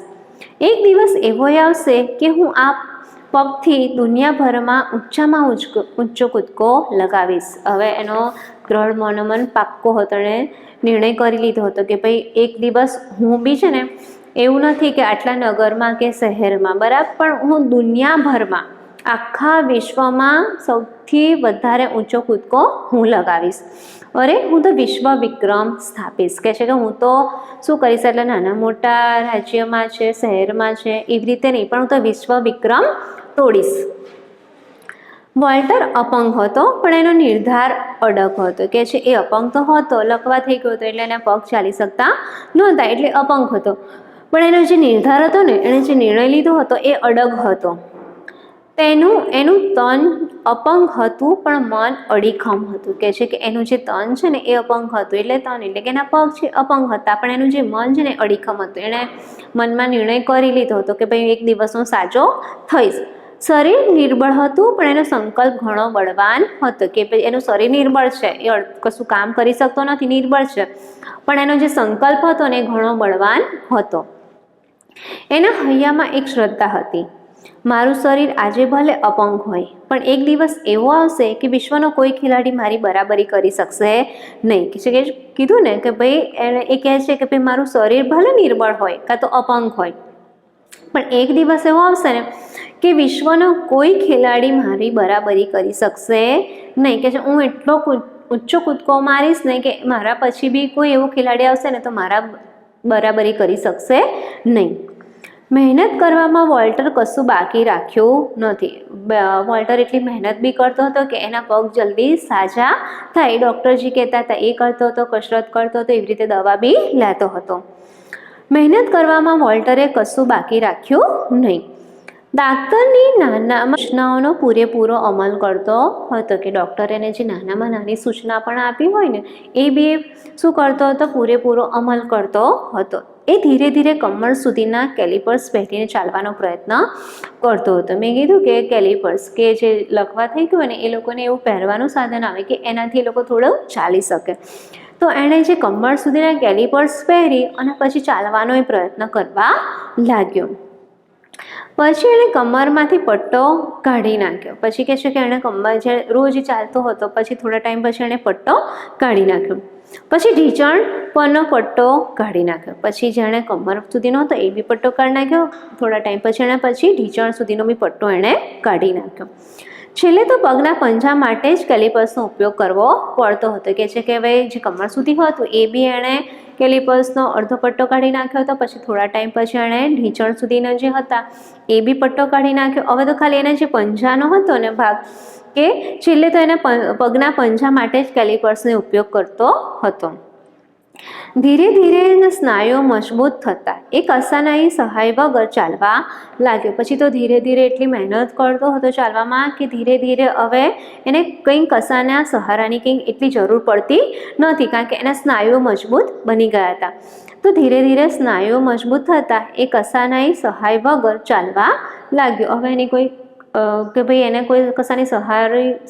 એક દિવસ એવો આવશે કે હું આ પગથી દુનિયાભરમાં ઊંચામાં ઊંચો કૂદકો લગાવીશ. હવે એનો દ્રઢ મનોમન પાક્કો હતો અને નિર્ણય કરી લીધો હતો કે ભાઈ એક દિવસ હું બી છે ને, એવું નથી કે આટલા નગરમાં કે શહેરમાં, બરાબર, પણ હું દુનિયાભરમાં આખા વિશ્વમાં સૌથી વધારે ઊંચો કૂદકો હું લગાવીશ. અરે હું તો વિશ્વ વિક્રમ સ્થાપીશ. કહે છે કે હું તો શું કરીશ, એટલે નાના મોટા રાજ્યમાં છે, શહેરમાં છે, એવી રીતે નહીં, પણ હું તો વિશ્વ વિક્રમ તોડીશ. વોલ્ટર અપંગ હતો પણ એનો નિર્ધાર અડગ હતો. કે છે એ અપંગ તો હતો, લકવા થઈ ગયો હતો એટલે એના પગ ચાલી શકતા નહોતા, એટલે અપંગ હતો. પણ એનો જે નિર્ધાર હતો ને, એણે જે નિર્ણય લીધો હતો એ અડગ હતો. એનું તન અપંગ હતું પણ મન અડીખમ હતું. કહે છે કે એનું જે તન છે ને એ અપંગ હતું, એટલે તન એટલે કે એના પગ છે અપંગ હતા, પણ એનું જે મન છે ને અડીખમ હતું. એણે મનમાં નિર્ણય કરી લીધો હતો કે ભાઈ એક દિવસ હું સાજો થઈશ. શરીર નિર્બળ હતું પણ એનો સંકલ્પ ઘણો બળવાન હતો. કે ભાઈ એનું શરીર નિર્બળ છે, એ કશું કામ કરી શકતો નથી, નિર્બળ છે, પણ એનો જે સંકલ્પ હતો ને એ ઘણો બળવાન હતો. એના હૈયામાં એક શ્રદ્ધા હતી, મારું શરીર આજે ભલે અપંગ હોય પણ એક દિવસ એવો આવશે કે વિશ્વનો કોઈ ખેલાડી મારી બરાબરી કરી શકશે નહીં. કે કીધું ને કે ભાઈ એ કહે છે કે ભાઈ મારું શરીર ભલે નિર્બળ હોય કાં તો અપંગ હોય, પણ એક દિવસ એવો આવશે ને કે વિશ્વનો કોઈ ખેલાડી મારી બરાબરી કરી શકશે નહીં. કે હું એટલો ઊંચો કૂદકો મારીશ ને કે મારા પછી બી કોઈ એવો ખેલાડી આવશે ને તો મારા બરાબરી કરી શકશે નહીં. મહેનત કરવામાં વોલ્ટર કશું બાકી રાખ્યું નથી. વોલ્ટર એટલી મહેનત બી કરતો હતો કે એના પગ જલ્દી સાજા થાય. ડૉક્ટરજી કહેતા હતા એ કરતો હતો, કસરત કરતો હતો, એવી રીતે દવા બી લેતો હતો. મહેનત કરવામાં વોલ્ટરે કશું બાકી રાખ્યું નહીં. ડાક્ટરની નાનામાં સૂચનાઓનો પૂરેપૂરો અમલ કરતો હતો. કે ડૉક્ટરે એને જે નાનામાં નાની સૂચના પણ આપી હોય ને એ બી શું કરતો હતો, પૂરેપૂરો અમલ કરતો હતો. એ ધીરે ધીરે કમર સુધીના કેલિપર્સ પહેરીને ચાલવાનો પ્રયત્ન કરતો હતો. મેં કીધું કે કેલિપર્સ કે જે લકવા થઈ ગયું ને એ લોકોને એવું પહેરવાનું સાધન આવે કે એનાથી એ લોકો થોડું ચાલી શકે. તો એણે જે કમર સુધીના કેલિપર્સ પહેરી અને પછી ચાલવાનો એ પ્રયત્ન કરવા લાગ્યો. પછી એણે કમરમાંથી પટ્ટો કાઢી નાખ્યો. પછી કહે છે કે એણે કમર જે રોજ ચાલતો હતો પછી થોડા ટાઈમ પછી એણે પટ્ટો કાઢી નાખ્યો. પછી ઢીંચણ પરનો પટ્ટો કાઢી નાખ્યો. પછી જેણે કમર સુધીનો હતો એ બી પટ્ટો કાઢી નાખ્યો. થોડા ટાઈમ પછી એણે ઢીંચણ સુધીનો બી પટ્ટો એણે કાઢી નાખ્યો. છેલ્લે તો પગના પંજા માટે જ કેલિપર્સનો ઉપયોગ કરવો પડતો હતો. કે છે કે ભાઈ જે કમર સુધી હતું એ બી એણે કેલિપર્સનો અડધો પટ્ટો કાઢી નાખ્યો હતો. પછી થોડા ટાઈમ પછી એણે ઢીંચણ સુધીના જે હતા એ બી પટ્ટો કાઢી નાખ્યો. હવે તો ખાલી એને જે પંજાનો હતો ને ભાગ કે છેલ્લે તો એને પગના પંજા માટે જ કેલિપર્સનો ઉપયોગ કરતો હતો. ધીરે ધીરે એના સ્નાયુઓ મજબૂત થતા એ કસાનાની સહાય વગર ચાલવા લાગ્યો. પછી તો ધીરે ધીરે એટલી મહેનત કરતો હતો ચાલવામાં કે ધીરે ધીરે હવે એને કંઈ કસાના સહારાની કંઈ એટલી જરૂર પડતી નહોતી, કારણ કે એના સ્નાયુઓ મજબૂત બની ગયા હતા. તો ધીરે ધીરે સ્નાયુઓ મજબૂત થતા એ કસાનાની સહાય વગર ચાલવા લાગ્યો. હવે એની કોઈ કે ભાઈ એને કોઈ કશાની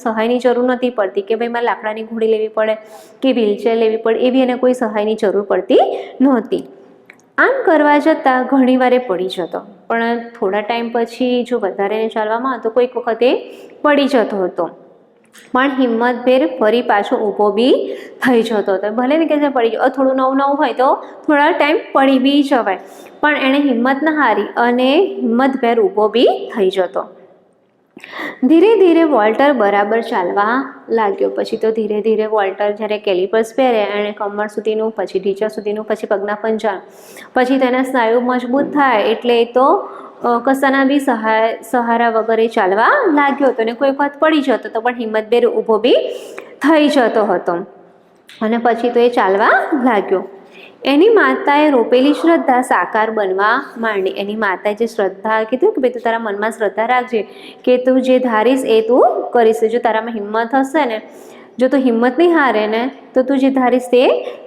સહાયની જરૂર નથી પડતી કે ભાઈ મારે લાકડાની ઘોડી લેવી પડે કે વ્હીલચેર લેવી પડે, એવી એને કોઈ સહાયની જરૂર પડતી નહોતી. આમ કરવા જતાં ઘણી વારે પડી જતો, પણ થોડા ટાઈમ પછી જો વધારે ચાલવામાં આવતો કોઈક વખતે પડી જતો હતો, પણ હિંમતભેર ફરી પાછો ઊભો બી થઈ જતો હતો. ભલે ને કે પડી જાય, થોડું નવું નવું હોય તો થોડા ટાઈમ પડી બી જવાય, પણ એણે હિંમત ન હારી અને હિંમતભેર ઊભો બી થઈ જતો. ધીરે ધીરે વોલ્ટર બરાબર ચાલવા લાગ્યો. પછી તો ધીરે ધીરે વોલ્ટર જ્યારે કેલિપર્સ પહેરે એણે કમર સુધીનું, પછી ઢીંચા સુધીનું, પછી પગના પંજા, પછી તેના સ્નાયુ મજબૂત થાય એટલે એ તો કશાના બી સહારા વગર ચાલવા લાગ્યો હતો. ને કોઈ વખત પડી જતો હતો, પણ હિંમતભેર ઊભો બી થઈ જતો હતો અને પછી તો એ ચાલવા લાગ્યો. એની માતાએ રોપેલી શ્રદ્ધા સાકાર બનવા માંડી. એની માતાએ જે શ્રદ્ધા કીધું કે ભાઈ તું તારા મનમાં શ્રદ્ધા રાખજે કે તું જે ધારીશ એ તું કરીશ. જો તારામાં હિંમત હશે ને, જો તું હિંમત નહીં હારે ને તો તું જે ધારીશ તે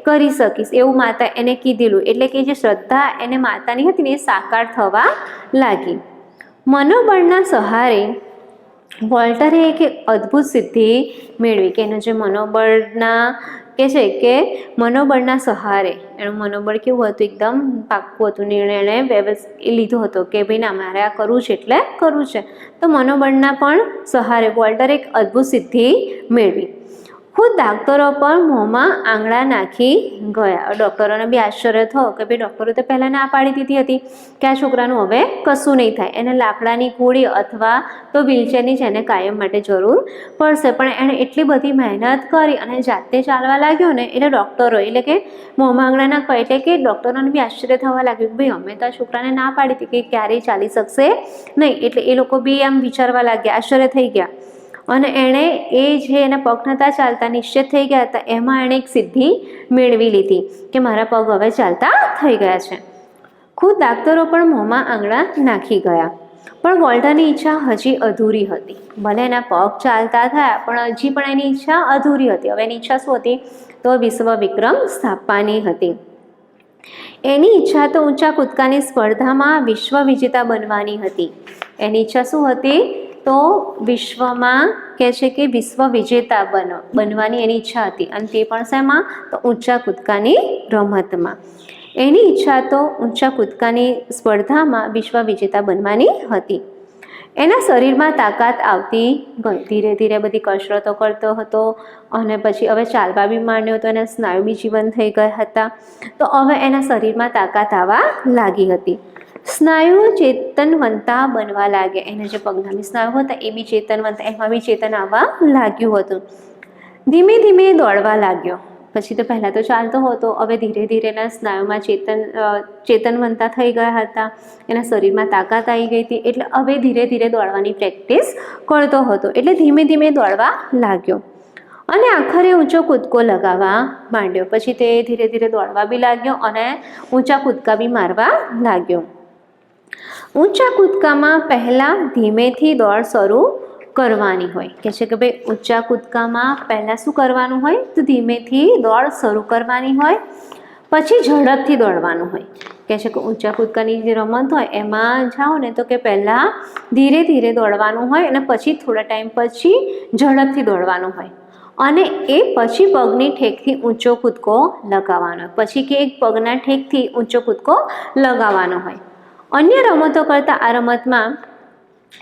કરી શકીશ, એવું માતા એને કીધેલું. એટલે કે જે શ્રદ્ધા એને માતાની હતી ને એ સાકાર થવા લાગી. મનોબળના સહારે વોલ્ટરે એક અદ્ભુત સિદ્ધિ મેળવી કે એનું જે મનોબળના કે છે કે મનોબળના સહારે એનું મનોબળ કેવું હતું, એકદમ પાક્કું હતું. નિર્ણય એણે વ્યવસ્થિત લીધો હતો કે ભાઈ ના મારે આ કરવું છે એટલે કરવું છે. તો મનોબળના પણ સહારે વોલ્ટરે એક અદ્ભુત સિદ્ધિ મેળવી. ખુદ ડૉક્ટરો પણ મોંમાં આંગળા નાખી ગયા. ડૉક્ટરોને બી આશ્ચર્ય થયો કે ભાઈ ડૉક્ટરો તો પહેલાં ના પાડી દીધી હતી કે આ છોકરાનું હવે કશું નહીં થાય, એને લાકડાની ઘોડી અથવા તો વ્હીલચેરની જ એને કાયમ માટે જરૂર પડશે. પણ એણે એટલી બધી મહેનત કરી અને જાતે ચાલવા લાગ્યો ને, એટલે ડૉક્ટરો એટલે કે મોંમાં આંગળા નાખવા એટલે કે ડૉક્ટરોને બી આશ્ચર્ય થવા લાગ્યું કે ભાઈ અમે તો આ છોકરાને ના પાડી હતી કે ક્યારેય ચાલી શકશે નહીં. એટલે એ લોકો બી આમ વિચારવા લાગ્યા, આશ્ચર્ય થઈ ગયા. અને એણે એ જે એના પગ નહોતા ચાલતા, નિશ્ચિત થઈ ગયા હતા, એમાં એણે એક સિદ્ધિ મેળવી લીધી કે મારા પગ હવે ચાલતા થઈ ગયા છે. ખુદ ડાક્ટરો પણ મોંમાં આંગળા નાખી ગયા. પણ વોલ્ટરની ઈચ્છા હજી અધૂરી હતી. ભલે એના પગ ચાલતા થયા પણ હજી પણ એની ઈચ્છા અધૂરી હતી. હવે એની ઈચ્છા શું હતી? તો વિશ્વ વિક્રમ સ્થાપવાની હતી. એની ઈચ્છા તો ઊંચા કૂદકાની સ્પર્ધામાં વિશ્વ વિજેતા બનવાની હતી. એની ઈચ્છા શું હતી? તો વિશ્વમાં કહે છે કે વિશ્વ વિજેતા બનવાની એની ઈચ્છા હતી. અને તે પણ શેમાં? તો ઊંચા કૂદકાની રમતમાં. એની ઈચ્છા તો ઊંચા કૂદકાની સ્પર્ધામાં વિશ્વ વિજેતા બનવાની હતી. એના શરીરમાં તાકાત આવતી ગઈ. ધીરે ધીરે બધી કસરતો કરતો હતો અને પછી હવે ચાલવા બી માંડ્યો હતો, એના સ્નાયુ બી જીવંત થઈ ગયા હતા. તો હવે એના શરીરમાં તાકાત આવવા લાગી હતી. સ્નાયુઓ ચેતનવંતા બનવા લાગ્યા. એના જે પગના બી સ્નાયુ હતા એ બી ચેતનવંતા, એમાં બી ચેતન આવવા લાગ્યું હતું. ધીમે ધીમે દોડવા લાગ્યો. પછી તો પહેલાં તો ચાલતો હતો, હવે ધીરે ધીરે એના સ્નાયુમાં ચેતનવંતા થઈ ગયા હતા, એના શરીરમાં તાકાત આવી ગઈ હતી. એટલે હવે ધીરે ધીરે દોડવાની પ્રેક્ટિસ કરતો હતો. એટલે ધીમે ધીમે દોડવા લાગ્યો અને આખરે ઊંચો કૂદકો લગાવવા માંડ્યો. પછી તે ધીરે ધીરે દોડવા બી લાગ્યો અને ઊંચા કૂદકા બી મારવા લાગ્યો. ઊંચા કૂદકામાં પહેલાં ધીમેથી દોડ શરૂ કરવાની હોય. કહે છે કે ભાઈ ઊંચા કૂદકામાં પહેલાં શું કરવાનું હોય? તો ધીમેથી દોડ શરૂ કરવાની હોય, પછી ઝડપથી દોડવાનું હોય. કહે છે કે ઊંચા કૂદકાની જે રમત હોય એમાં જાઓ ને તો કે પહેલાં ધીરે ધીરે દોડવાનું હોય અને પછી થોડા ટાઈમ પછી ઝડપથી દોડવાનું હોય. અને એ પછી પગની ઠેકથી ઊંચો કૂદકો લગાવવાનો હોય. પછી કે એક પગના ઠેકથી ઊંચો કૂદકો લગાવવાનો હોય. અન્ય રમતો કરતાં આ રમતમાં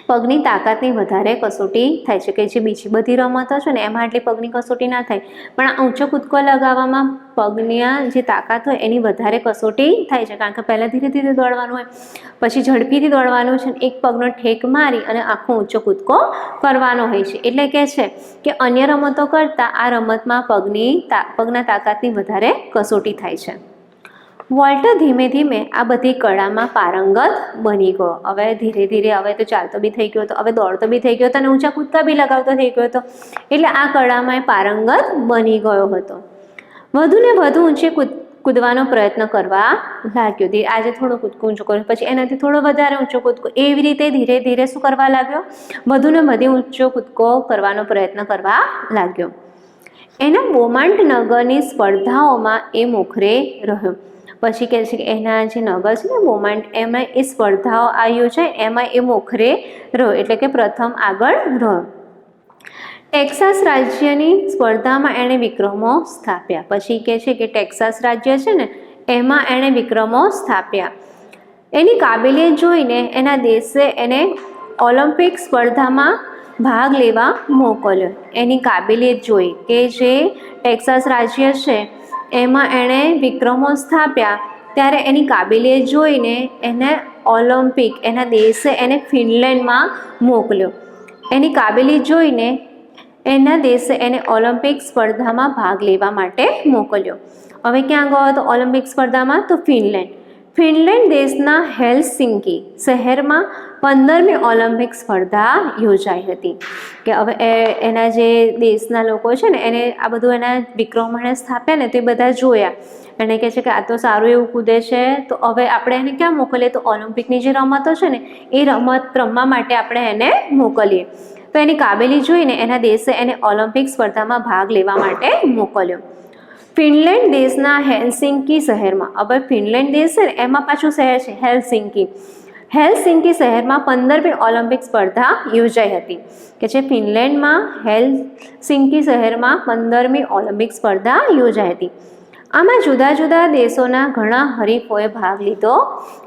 પગની તાકાતની વધારે કસોટી થાય છે. કે જે બીજી બધી રમતો છે ને એમાં આટલી પગની કસોટી ના થાય, પણ આ ઊંચો કૂદકો લગાવવામાં પગની જે તાકાત હોય એની વધારે કસોટી થાય છે. કારણ કે પહેલાં ધીરે ધીરે દોડવાનું હોય, પછી ઝડપીથી દોડવાનું છે, એક પગનો ઠેક મારી અને આખો ઊંચો કૂદકો કરવાનો હોય છે. એટલે કહે છે કે અન્ય રમતો કરતાં આ રમતમાં પગના તાકાતની વધારે કસોટી થાય છે. વોલ્ટર ધીમે ધીમે આ બધી કળામાં પારંગત બની ગયો. હવે ધીરે ધીરે હવે તો ચાલતો બી થઈ ગયો હતો, હવે દોડતો બી થઈ ગયો હતો અને ઊંચા કૂદકા બી લગાવતો થઈ ગયો હતો. એટલે આ કળામાં પારંગત બની ગયો હતો. વધુને વધુ કૂદવાનો પ્રયત્ન કરવા લાગ્યો. આજે થોડું કૂદકું ઊંચું કર્યું, પછી એનાથી થોડો વધારે ઊંચો કૂદકો, એવી રીતે ધીરે ધીરે શું કરવા લાગ્યો? વધુ ને વધુ ઊંચો કૂદકો કરવાનો પ્રયત્ન કરવા લાગ્યો. એના બોમાન્ટ નગરની સ્પર્ધાઓમાં એ મોખરે રહ્યો. પછી કહે છે કે એના જે નગર છે ને બોમાન્ટ, એમાં એ સ્પર્ધાઓ આ યોજાય એમાં એ મોખરે રહ્યો, એટલે કે પ્રથમ આગળ રહ્યો. ટેક્સાસ રાજ્યની સ્પર્ધામાં એણે વિક્રમો સ્થાપ્યા. પછી કહે છે કે ટેક્સાસ રાજ્ય છે ને એમાં એણે વિક્રમો સ્થાપ્યા. એની કાબેલિયત જોઈને એના દેશે એને ઓલિમ્પિક સ્પર્ધામાં ભાગ લેવા મોકલ્યો. એની કાબેલિયત જોઈ કે જે ટેક્સાસ રાજ્ય છે એમાં એણે વિક્રમો સ્થાપ્યા, ત્યારે એની કાબેલિયત જોઈને એને ઓલિમ્પિક, એના દેશે એને ફિનલેન્ડમાં મોકલ્યો. એની કાબેલિયત જોઈને એના દેશે એને ઓલિમ્પિક સ્પર્ધામાં ભાગ લેવા માટે મોકલ્યો. હવે ક્યાં ગયો હતો ઓલિમ્પિક સ્પર્ધામાં? તો ફિનલેન્ડ. ફિનલેન્ડ દેશના હેલ્સિંકી શહેરમાં 15મી ઓલિમ્પિક સ્પર્ધા યોજાઈ હતી. કે હવે એના જે દેશના લોકો છે ને એને આ બધું એના વિક્રમો એણે સ્થાપ્યા ને તો એ બધા જોયા. એને કહે છે કે આ તો સારું એવું કૂદે છે, તો હવે આપણે એને ક્યાં મોકલીએ? તો ઓલિમ્પિકની જે રમતો છે ને એ રમત રમવા માટે આપણે એને મોકલીએ. તો એની કાબેલી જોઈને એના દેશે એને ઓલિમ્પિક સ્પર્ધામાં ભાગ લેવા માટે મોકલ્યો. ફિનલેન્ડ દેશના હેલ્સિંકી શહેરમાં, હવે ફિનલેન્ડ દેશ છે ને એમાં પાછું શહેર છે હેલ્સિંકી. હેલ્સિંકી શહેરમાં 15મી ઓલિમ્પિક સ્પર્ધા યોજાઈ હતી. કે જે ફિનલેન્ડમાં હેલ્સિંકી શહેરમાં 15મી ઓલિમ્પિક સ્પર્ધા યોજાઈ હતી. આમાં જુદા જુદા દેશોના ઘણા હરીફોએ ભાગ લીધો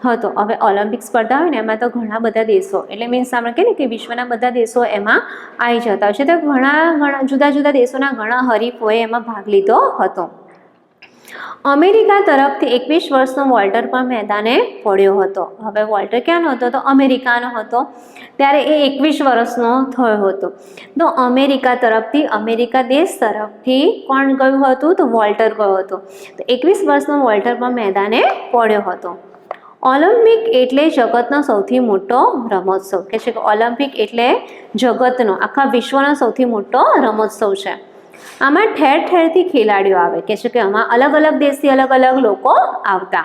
હતો. હવે ઓલિમ્પિક સ્પર્ધા હોય ને એમાં તો ઘણા બધા દેશો, એટલે મીન્સ આપણે કહીએ ને કે વિશ્વના બધા દેશો એમાં આવી જતા હોય છે, તો ઘણા જુદા જુદા દેશોના ઘણા હરીફોએ એમાં ભાગ લીધો હતો. અમેરિકા તરફથી 21 વર્ષનો વોલ્ટર પણ મેદાને પડ્યો હતો. હવે વોલ્ટર ક્યાંનો હતો? તો અમેરિકાનો હતો. ત્યારે એ 21 વર્ષનો થયો હતો. તો અમેરિકા તરફથી, અમેરિકા દેશ તરફથી કોણ ગયું હતું? તો વોલ્ટર ગયો હતો. તો 21 વર્ષનો વોલ્ટર પણ મેદાને પડ્યો હતો. ઓલિમ્પિક એટલે જગતનો સૌથી મોટો રમોત્સવ. કે છે કે ઓલિમ્પિક એટલે જગતનો, આખા વિશ્વનો સૌથી મોટો રમોત્સવ છે. આમાં ઠેર ઠેરથી ખેલાડીઓ આવે. કે છે કે આમાં અલગ અલગ દેશથી અલગ અલગ લોકો આવતા.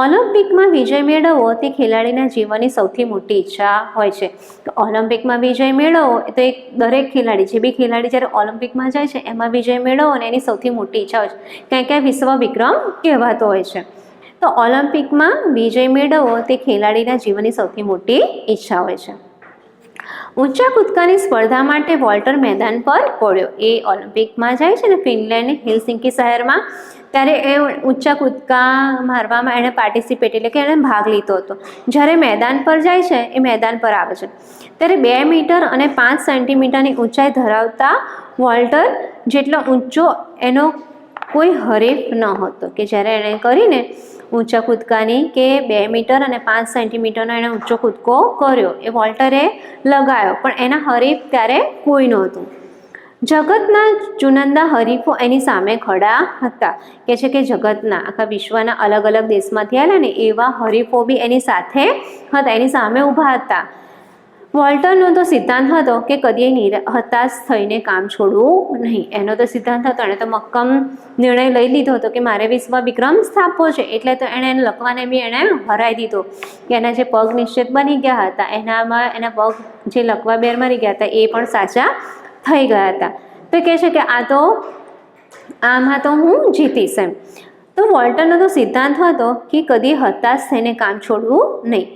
ઓલિમ્પિકમાં વિજય મેળવવો તે ખેલાડીના જીવનની સૌથી મોટી ઈચ્છા હોય છે. તો ઓલિમ્પિકમાં વિજય મેળવવો તો એક દરેક ખેલાડી, જે બી ખેલાડી જ્યારે ઓલિમ્પિકમાં જાય છે એમાં વિજય મેળવવો ને એની સૌથી મોટી ઈચ્છા હોય છે, કારણ કે વિશ્વ વિક્રમ કહેવાતો હોય છે. તો ઓલિમ્પિકમાં વિજય મેળવવો તે ખેલાડીના જીવનની સૌથી મોટી ઈચ્છા હોય છે. ઊંચા કૂદકાની સ્પર્ધા માટે વોલ્ટર મેદાન પર પડ્યો. એ ઓલિમ્પિકમાં જાય છે ને ફિનલેન્ડ હેલ્સિંકી શહેરમાં, ત્યારે એ ઊંચા કૂદકા મારવામાં એણે પાર્ટિસિપેટ, એટલે કે એણે ભાગ લીધો હતો. જ્યારે મેદાન પર જાય છે, એ મેદાન પર આવે છે ત્યારે 2 મીટર અને 5 સેન્ટીમીટરની ઊંચાઈ ધરાવતા વોલ્ટર જેટલો ઊંચો એનો કોઈ હરીફ ન હતો. કે જ્યારે એણે કરીને ઊંચા કૂદકાની કે 2 મીટર અને 5 સેન્ટીમીટરનો એણે ઊંચો કૂદકો કર્યો, એ વોલ્ટરે લગાવ્યો, પણ એના હરીફ ત્યારે કોઈ નહોતું. જગતના ચુનંદા હરીફો એની સામે ખડા હતા. કે છે કે જગતના, આખા વિશ્વના અલગ અલગ દેશમાંથી આવેલા ને એવા હરીફો બી એની સાથે હતા, એની સામે ઊભા હતા. વોલ્ટરનો તો સિદ્ધાંત હતો કે કદી હતાશ થઈને કામ છોડવું નહીં. એનો તો સિદ્ધાંત હતો, એણે તો મક્કમ નિર્ણય લઈ લીધો હતો કે મારે વિશ્વ વિક્રમ સ્થાપવો છે. એટલે તો એણે લખવાને બી એણે હરાવી દીધો, કે એના જે પગ નિશ્ચિત બની ગયા હતા એનામાં એના પગ જે લખવા બેર મારી ગયા હતા એ પણ સાચા થઈ ગયા હતા. તો કહે છે કે આમાં તો હું જીતીશ એમ. તો વોલ્ટરનો તો સિદ્ધાંત હતો કે કદી હતાશ થઈને કામ છોડવું નહીં,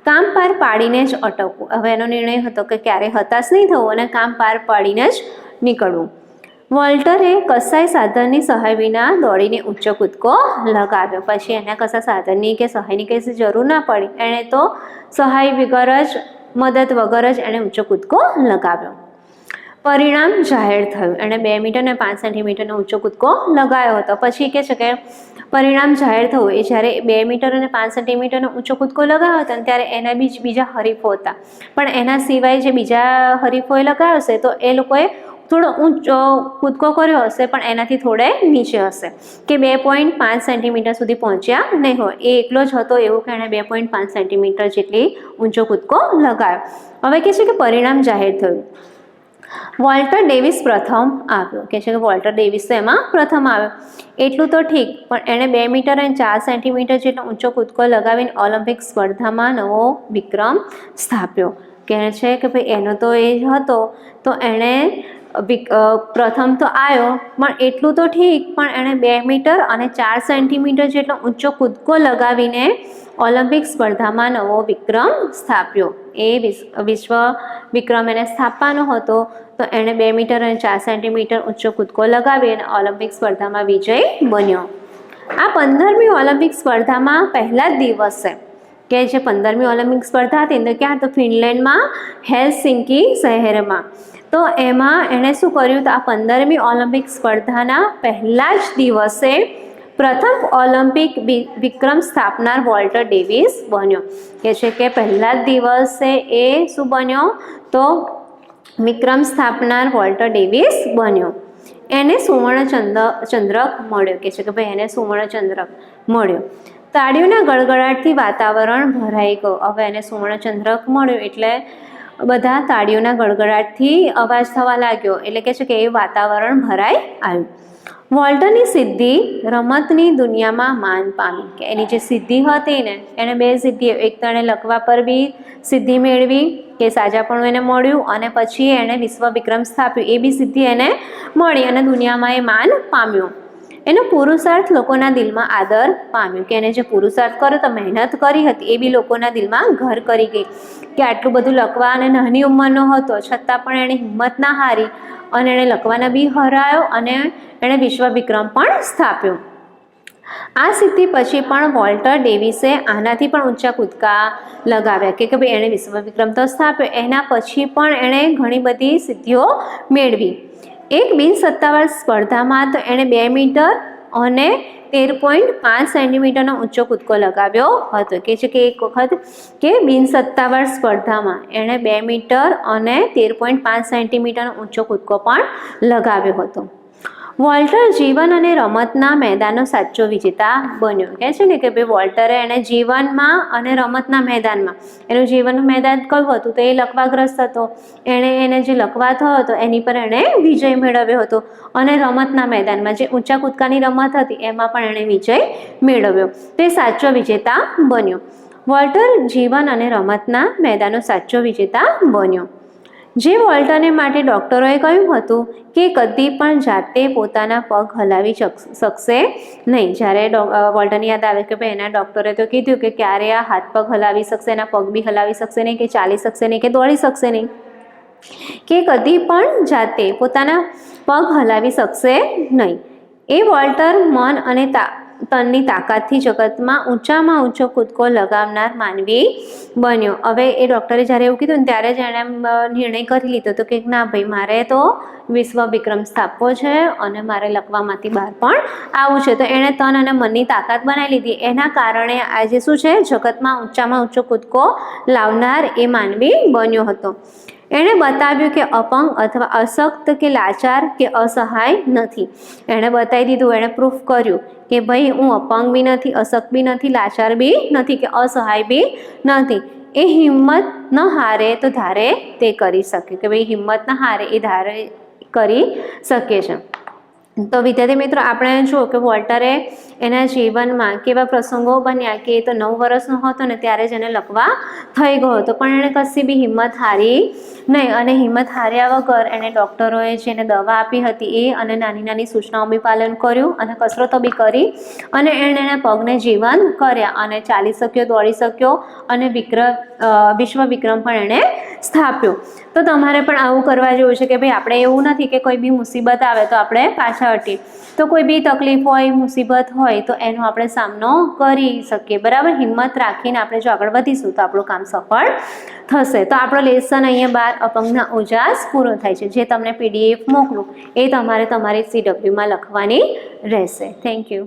કામ પાર પાડીને જ અટકવું. હવે એનો નિર્ણય હતો કે ક્યારે હતાશ નહીં થવું અને કામ પાર પાડીને જ નીકળવું. વોલ્ટરે કસાય સાધનની સહાય વિના દોડીને ઊંચો કૂદકો લગાવ્યો. પછી એને કશા સાધનની કે સહાયની કઈ જરૂર ના પડી, એણે તો સહાય વગર જ, મદદ વગર જ એણે ઊંચો કૂદકો લગાવ્યો. પરિણામ જાહેર થયું. એણે 2 મીટર અને 5 સેન્ટીમીટરનો ઊંચો કૂદકો લગાવ્યો હતો. પછી કહે છે કે પરિણામ જાહેર થયું, એ જ્યારે 2 મીટર અને 5 સેન્ટીમીટરનો ઊંચો કૂદકો લગાવ્યો હતો ત્યારે એના બીજા હરીફો હતા, પણ એના સિવાય જે બીજા હરીફોએ લગાવ્યો હશે તો એ લોકોએ થોડો ઊંચો કૂદકો કર્યો હશે, પણ એનાથી થોડે નીચે હશે, કે 2.5 સેન્ટીમીટર સુધી પહોંચ્યા નહીં હોય. એ એકલો જ હતો એવું કે એણે 2.5 સેન્ટીમીટર જેટલી ઊંચો કૂદકો લગાવ્યો. હવે કહે છે કે પરિણામ જાહેર થયું. વોલ્ટર ડેવિસ પ્રથમ આવ્યો, કે છે કે વોલ્ટર ડેવિસ તો એમાં પ્રથમ આવ્યો. એટલું તો ઠીક, પણ એણે 2 મીટર અને 4 સેન્ટીમીટર જેટલો ઊંચો કૂદકો લગાવીને ઓલિમ્પિક સ્પર્ધામાં નવો વિક્રમ સ્થાપ્યો. કહે છે કે ભાઈ એનો તો એ જ હતો, તો એણે પ્રથમ તો આવ્યો, પણ એટલું તો ઠીક, પણ એણે 2 મીટર અને 4 સેન્ટીમીટર જેટલો ઊંચો કૂદકો લગાવીને ઓલિમ્પિક સ્પર્ધામાં નવો વિક્રમ સ્થાપ્યો. એ વિશ્વ વિક્રમ એને સ્થાપવાનો હતો, તો એણે 2 મીટર અને 4 સેન્ટીમીટર ઊંચો કૂદકો લગાવી અને ઓલિમ્પિક સ્પર્ધામાં વિજય બન્યો. આ 15મી ઓલિમ્પિક સ્પર્ધામાં પહેલા જ દિવસે, કે જે 15મી ઓલિમ્પિક સ્પર્ધા હતી તો ક્યાં, તો ફિનલેન્ડમાં હેલસિંકી શહેરમાં. તો એમાં એણે શું કર્યું, તો આ 15મી ઓલિમ્પિક સ્પર્ધાના પહેલા જ દિવસે પ્રથમ ઓલિમ્પિક વિક્રમ સ્થાપનાર વોલ્ટર ડેવિસ બન્યો. કે છે કે પહેલા જ દિવસે એ શું બન્યો, તો વિક્રમ સ્થાપનાર વોલ્ટર ડેવિસ બન્યો. એને સુવર્ણ ચંદ્રક મળ્યો. કે છે કે ભાઈ એને સુવર્ણ ચંદ્રક મળ્યો. તાળીઓના ગડગડાટથી વાતાવરણ ભરાઈ ગયું. હવે એને સુવર્ણ ચંદ્રક મળ્યો એટલે બધા તાળીઓના ગડગડાટથી અવાજ થવા લાગ્યો, એટલે કે છે કે એ વાતાવરણ ભરાઈ આવ્યું. વોલ્ટરની સિદ્ધિ રમતની દુનિયામાં માન પામી. કે એની જે સિદ્ધિ હતી ને, એને 2 સિદ્ધિઓ, એક તો એણે લખવા પર બી સિદ્ધિ મેળવી, કે સાજાપણું એને મળ્યું, અને પછી એણે વિશ્વ વિક્રમ સ્થાપ્યું, એ બી સિદ્ધિ એને મળી અને દુનિયામાં એ માન પામ્યું. એનો પુરુષાર્થ લોકોના દિલમાં આદર પામ્યો. કે એને જે પુરુષાર્થ કર્યો તો મહેનત કરી હતી, એ બી લોકોના દિલમાં ઘર કરી ગઈ. કે આટલું બધું લખવા અને નાની ઉંમરનો હતો છતાં પણ એણે હિંમત ના હારી અને એણે લખવાના બી હરાયો અને એણે વિશ્વ વિક્રમ પણ સ્થાપ્યો. આ સિદ્ધિ પછી પણ વોલ્ટર ડેવિસે આનાથી પણ ઊંચા કૂદકા લગાવ્યા. કે ભાઈ એણે વિશ્વ વિક્રમ તો સ્થાપ્યો, એના પછી પણ એણે ઘણી બધી સિદ્ધિઓ મેળવી. એક બિનસત્તાવાર સ્પર્ધામાં તો એણે 2 મીટર અને 13.5 સેન્ટીમીટરનો ઊંચો કૂદકો લગાવ્યો હતો. કે છે કે એક વખત કે બિનસત્તાવાર સ્પર્ધામાં એણે 2 મીટર અને 13.5 સેન્ટીમીટરનો ઊંચો કૂદકો પણ લગાવ્યો હતો. વોલ્ટર જીવન અને રમતના મેદાનનો સાચો વિજેતા બન્યો. કહે છે ને કે ભાઈ વોલ્ટરે એને જીવનમાં અને રમતના મેદાનમાં, એનું જીવનનું મેદાન કયું હતું, તો એ લખવાગ્રસ્ત હતો. એને જે લખવાતો હતો એની પર એણે વિજય મેળવ્યો હતો, અને રમતના મેદાનમાં જે ઊંચા કૂદકાની રમત હતી એમાં પણ એણે વિજય મેળવ્યો. તે સાચો વિજેતા બન્યો. વોલ્ટર જીવન અને રમતના મેદાનનો સાચો વિજેતા બન્યો. જે વોલ્ટરને માટે ડૉક્ટરોએ કહ્યું હતું કે કદી પણ જાતે પોતાના પગ હલાવી શકશે નહીં. જ્યારે વોલ્ટરને યાદ આવે કે ભાઈ એના ડૉક્ટરે તો કીધું કે ક્યારે આ હાથ પગ હલાવી શકશે, એના પગ બી હલાવી શકશે નહીં, કે ચાલી શકશે નહીં, કે દોડી શકશે નહીં, કે કદી પણ જાતે પોતાના પગ હલાવી શકશે નહીં. એ વોલ્ટર મન અને તનની તાકાતથી જગતમાં ઊંચામાં ઊંચો કૂદકો લગાવનાર માનવી બન્યો. હવે એ ડૉક્ટરે જ્યારે એવું કીધું ને ત્યારે જ એણે નિર્ણય કરી લીધો હતો કે ના ભાઈ મારે તો વિશ્વ વિક્રમ સ્થાપવો છે અને મારે લખવામાંથી બહાર પણ આવવું છે. તો એણે તન અને મનની તાકાત બનાવી લીધી. એના કારણે આજે શું છે, જગતમાં ઊંચામાં ઊંચો કૂદકો લાવનાર એ માનવી બન્યો હતો. એણે બતાવ્યું કે અપંગ અથવા અશક્ત કે લાચાર કે અસહાય નથી. એણે બતાવી દીધું, એણે પ્રૂફ કર્યું કે ભાઈ હું અપંગ બી નથી, અશક્ત બી નથી, લાચાર બી નથી, કે અસહાય બી નથી. એ હિંમત ન હારે તો ધારે તે કરી શકે. કે ભાઈ હિંમત ન હારે એ ધારે કરી શકે છે. તો વિદ્યાર્થી મિત્રો આપણે જુઓ કે વોલ્ટરે એના જીવનમાં કેવા પ્રસંગો બન્યા કે એ તો 9 વર્ષનો હતો ને ત્યારે જ એને લખવા થઈ ગયો હતો, પણ એણે કશી બી હિંમત હારી નહીં. અને હિંમત હાર્યા વગર એણે ડૉક્ટરોએ જેને દવા આપી હતી એ અને નાની નાની સૂચનાઓ બી પાલન કર્યું અને કસરતો બી કરી અને એણે એના પગને જીવન કર્યા અને ચાલી શક્યો, દોડી શક્યો અને વિશ્વ વિક્રમ પણ એણે સ્થાપ્યો. તો તમારે પણ આવું કરવા જેવું છે કે ભાઈ આપણે એવું નથી કે કોઈ બી મુસીબત આવે તો આપણે પાછા હટીએ. તો કોઈ બી તકલીફ હોય, મુસીબત હોય તો એનો આપણે સામનો કરી શકીએ. બરાબર, હિંમત રાખીને આપણે જો આગળ વધીશું તો આપણું કામ સફળ થશે. તો આપણો લેસન અહીંયા 12 અપંગના ઓજાસ પૂરો થાય છે. જે તમને PDF મોકલું એ તમારે તમારી CWમાં લખવાની રહેશે. Thank you.